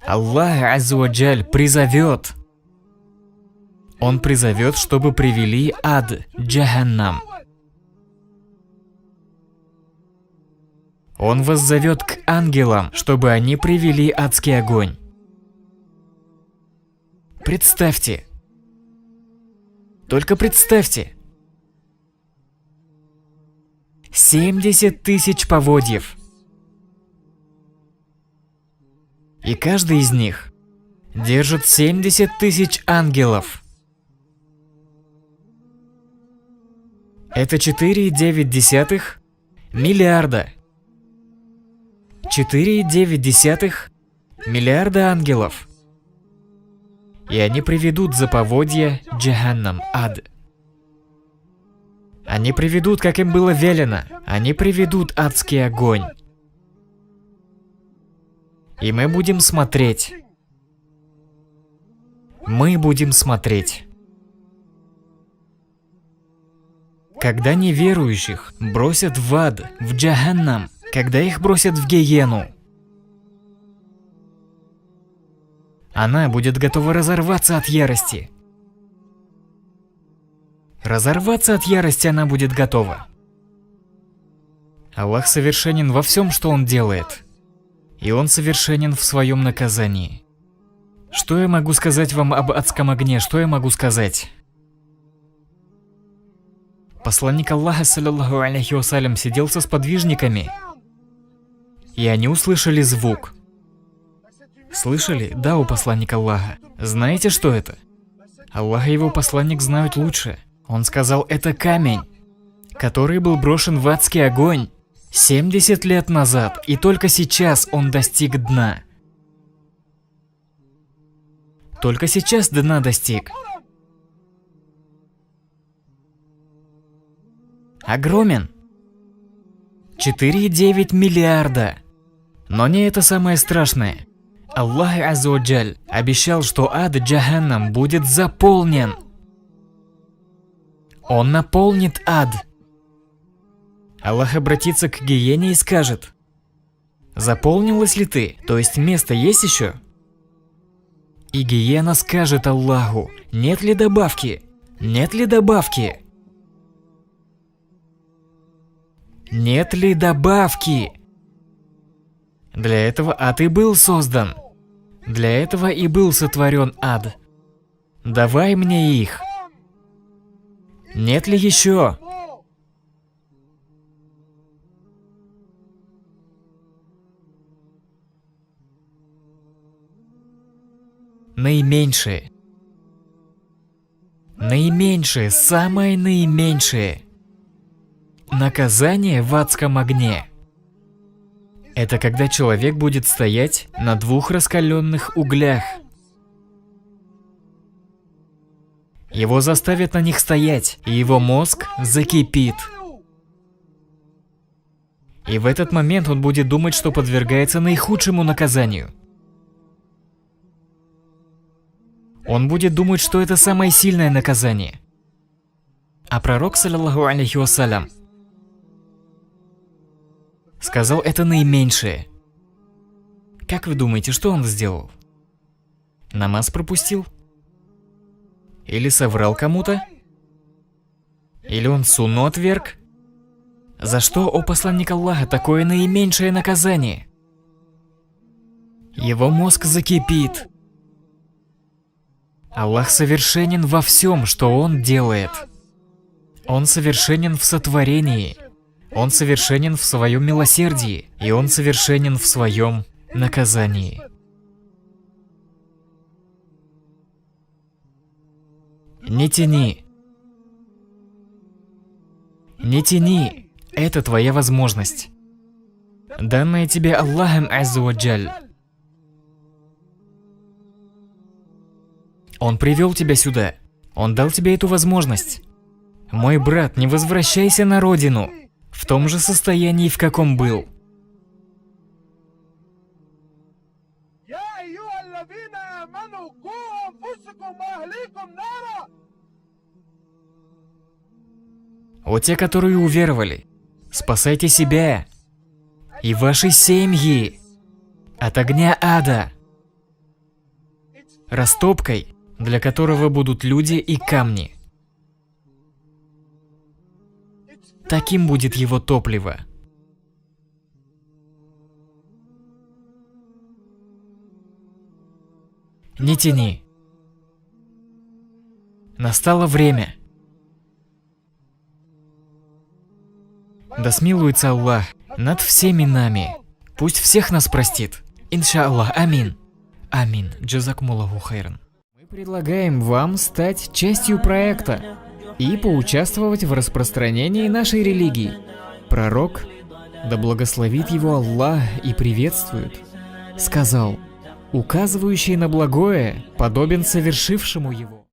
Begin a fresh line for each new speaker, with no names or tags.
Аллах Азза ва Джаль призовет. Он призовет, чтобы привели ад, Джаханнам. Он воззовет к ангелам, чтобы они привели адский огонь. Представьте. Только представьте. 70 тысяч поводьев. И каждый из них держит 70 тысяч ангелов. Это 4,9 миллиарда. 4,9 миллиарда ангелов. И они приведут за поводья Джаханнам, ад. Они приведут, как им было велено. Они приведут адский огонь. И мы будем смотреть. Мы будем смотреть. Когда неверующих бросят в ад, в Джаханнам, когда их бросят в гиену, она будет готова разорваться от ярости. Разорваться от ярости она будет готова. Аллах совершенен во всем, что Он делает. И Он совершенен в своем наказании. Что я могу сказать вам об адском огне? Что я могу сказать? Посланник Аллаха, саллаллаху алейхи вассалям, сидел со сподвижниками, и они услышали звук. Слышали? Да, у посланника Аллаха. Знаете, что это? Аллах и его посланник знают лучше. Он сказал, это камень, который был брошен в адский огонь 70 лет назад, и только сейчас он достиг дна. Только сейчас дна достиг. Огромен. 4,9 миллиарда. Но не это самое страшное. Аллах Азза ва Джаль обещал, что ад Джаханнам будет заполнен. Он наполнит ад. Аллах обратится к гиене и скажет: заполнилась ли ты? То есть место есть еще? И гиена скажет Аллаху: нет ли добавки? Нет ли добавки? Нет ли добавки? Для этого ад и был создан. Для этого и был сотворен ад. Давай мне их. Нет ли еще? Наименьшее. Наименьшее, самое наименьшее. Наказание в адском огне. Это когда человек будет стоять на двух раскаленных углях. Его заставят на них стоять, и его мозг закипит. И в этот момент он будет думать, что подвергается наихудшему наказанию. Он будет думать, что это самое сильное наказание. А пророк, саллаллаху алейхи вассалям, сказал, это наименьшее. Как вы думаете, что он сделал? Намаз пропустил? Или соврал кому-то? Или он сунну отверг? За что, о посланник Аллаха, такое наименьшее наказание? Его мозг закипит. Аллах совершенен во всем, что Он делает. Он совершенен в сотворении. Он совершенен в своем милосердии. И Он совершенен в своем наказании. Не тяни. Не тяни. Это твоя возможность, данная тебе Аллахом Азза ва Джаль. Он привел тебя сюда. Он дал тебе эту возможность. Мой брат, не возвращайся на родину в том же состоянии, в каком был. О те, которые уверовали, спасайте себя и ваши семьи от огня ада. растопкой, для которого будут люди и камни. Таким будет его топливо. Не тяни. Настало время. Да смилуется Аллах над всеми нами. Пусть всех нас простит. Иншаллах, амин. Амин. Джазакумуллаху хайран. Мы предлагаем вам стать частью проекта и поучаствовать в распространении нашей религии. Пророк, да благословит его Аллах и приветствует, сказал: указывающий на благое подобен совершившему его.